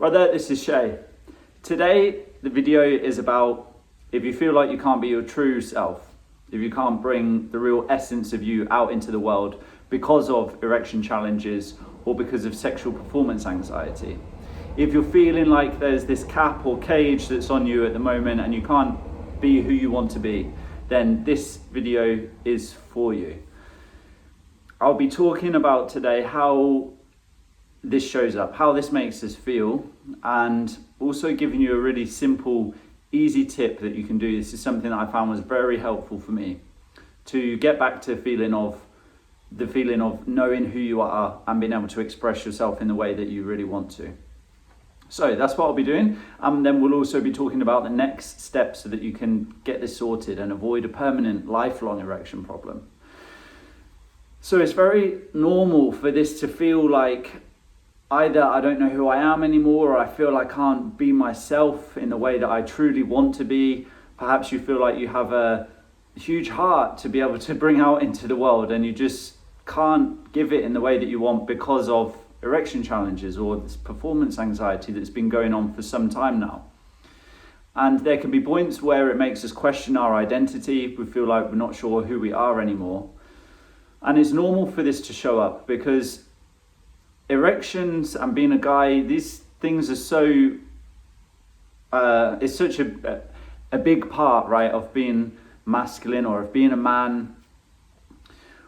Right there, this is Shay. Today, the video is about if you feel like you can't be your true self, if you can't bring the real essence of you out into the world because of erection challenges or because of sexual performance anxiety. If you're feeling like there's this cap or cage that's on you at the moment and you can't be who you want to be, then this video is for you. I'll be talking about today how this shows up, how this makes us feel, and also giving you a really simple, easy tip that you can do. This is something that I found was very helpful for me to get back to the feeling of knowing who you are and being able to express yourself in the way that you really want to. So that's what I'll be doing. Then we'll also be talking about the next steps so that you can get this sorted and avoid a permanent, lifelong erection problem. So it's very normal for this to feel like either I don't know who I am anymore, or I feel I can't be myself in the way that I truly want to be. Perhaps you feel like you have a huge heart to be able to bring out into the world and you just can't give it in the way that you want because of erection challenges or this performance anxiety that's been going on for some time now. And there can be points where it makes us question our identity. We feel like we're not sure who we are anymore. And it's normal for this to show up because erections and being a guy, these things are so, it's such a big part, right, of being masculine or of being a man,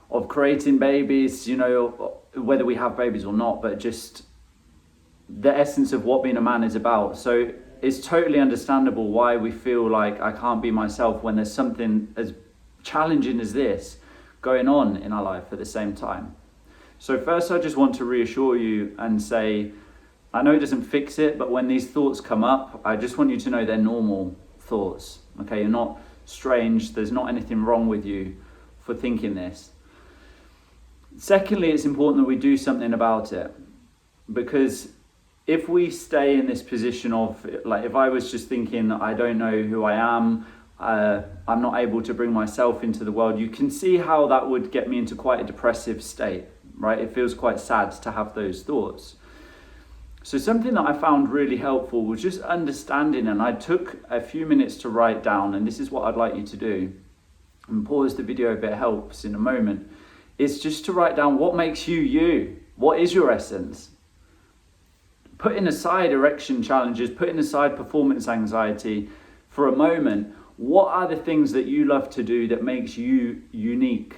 of creating babies, you know, whether we have babies or not, but just the essence of what being a man is about. So it's totally understandable why we feel like I can't be myself when there's something as challenging as this going on in our life at the same time. So first, I just want to reassure you and say, I know it doesn't fix it, but when these thoughts come up, I just want you to know they're normal thoughts. Okay, you're not strange. There's not anything wrong with you for thinking this. Secondly, it's important that we do something about it, because if we stay in this position of, like, if I was just thinking, I don't know who I am, I'm not able to bring myself into the world, you can see how that would get me into quite a depressive state. Right? It feels quite sad to have those thoughts. So something that I found really helpful was just understanding, and I took a few minutes to write down, and this is what I'd like you to do, and pause the video if it helps in a moment, is just to write down what makes you you. What is your essence? Putting aside erection challenges, putting aside performance anxiety for a moment, what are the things that you love to do that makes you unique,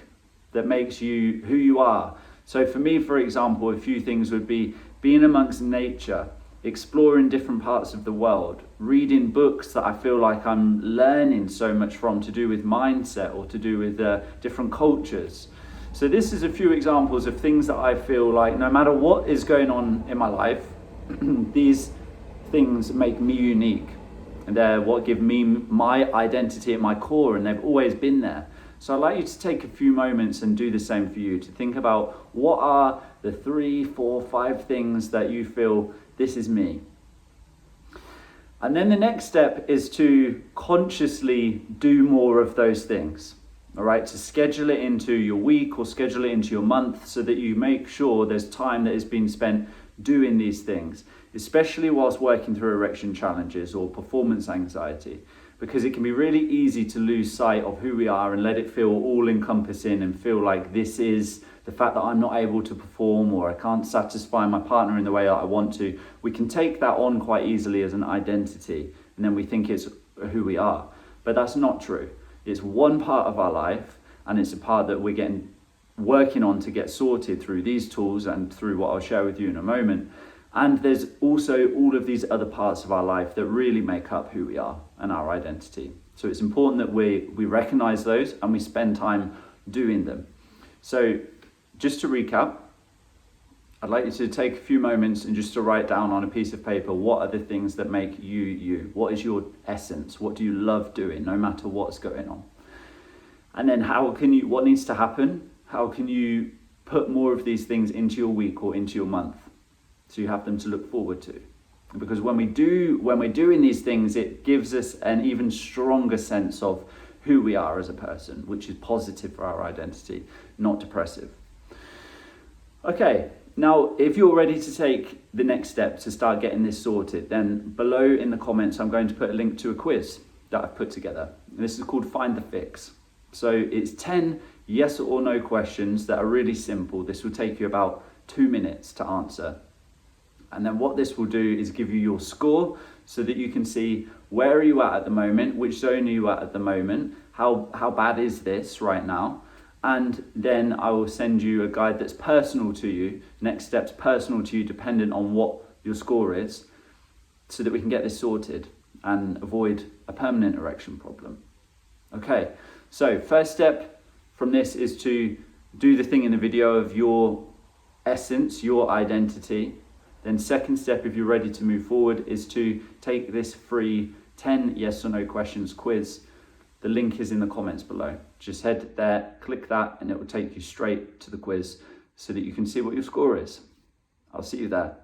that makes you who you are? So for me, for example, a few things would be being amongst nature, exploring different parts of the world, reading books that I feel like I'm learning so much from to do with mindset or to do with different cultures. So this is a few examples of things that I feel like no matter what is going on in my life, these things make me unique. And they're what give me my identity at my core, and they've always been there. So I'd like you to take a few moments and do the same for you, to think about what are the 3, 4, 5 things that you feel, this is me. And then the next step is to consciously do more of those things, all right? To schedule it into your week or schedule it into your month so that you make sure there's time that is being spent doing these things, especially whilst working through erection challenges or performance anxiety. Because it can be really easy to lose sight of who we are and let it feel all encompassing and feel like this is the fact that I'm not able to perform or I can't satisfy my partner in the way that I want to. We can take that on quite easily as an identity, and then we think it's who we are. But that's not true. It's one part of our life, and it's a part that we're working on to get sorted through these tools and through what I'll share with you in a moment. And there's also all of these other parts of our life that really make up who we are and our identity. So it's important that we recognize those and we spend time doing them. So just to recap, I'd like you to take a few moments and just to write down on a piece of paper, what are the things that make you you? What is your essence? What do you love doing, no matter what's going on? And then what needs to happen? How can you put more of these things into your week or into your month? So you have them to look forward to. Because when we're doing these things, it gives us an even stronger sense of who we are as a person, which is positive for our identity, not depressive. Okay, Now, if you're ready to take the next step to start getting this sorted, then below in the comments, I'm going to put a link to a quiz that I've put together. And this is called Find the Fix. So it's 10 yes or no questions that are really simple. This will take you about 2 minutes to answer. And then what this will do is give you your score so that you can see where are you at the moment, which zone are you at the moment, how bad is this right now. And then I will send you a guide that's personal to you, next steps personal to you, dependent on what your score is, so that we can get this sorted and avoid a permanent erection problem. Okay, so first step from this is to do the thing in the video of your essence, your identity. Then second step, if you're ready to move forward, is to take this free 10 yes or no questions quiz. The link is in the comments below. Just head there, click that, and it will take you straight to the quiz so that you can see what your score is. I'll see you there.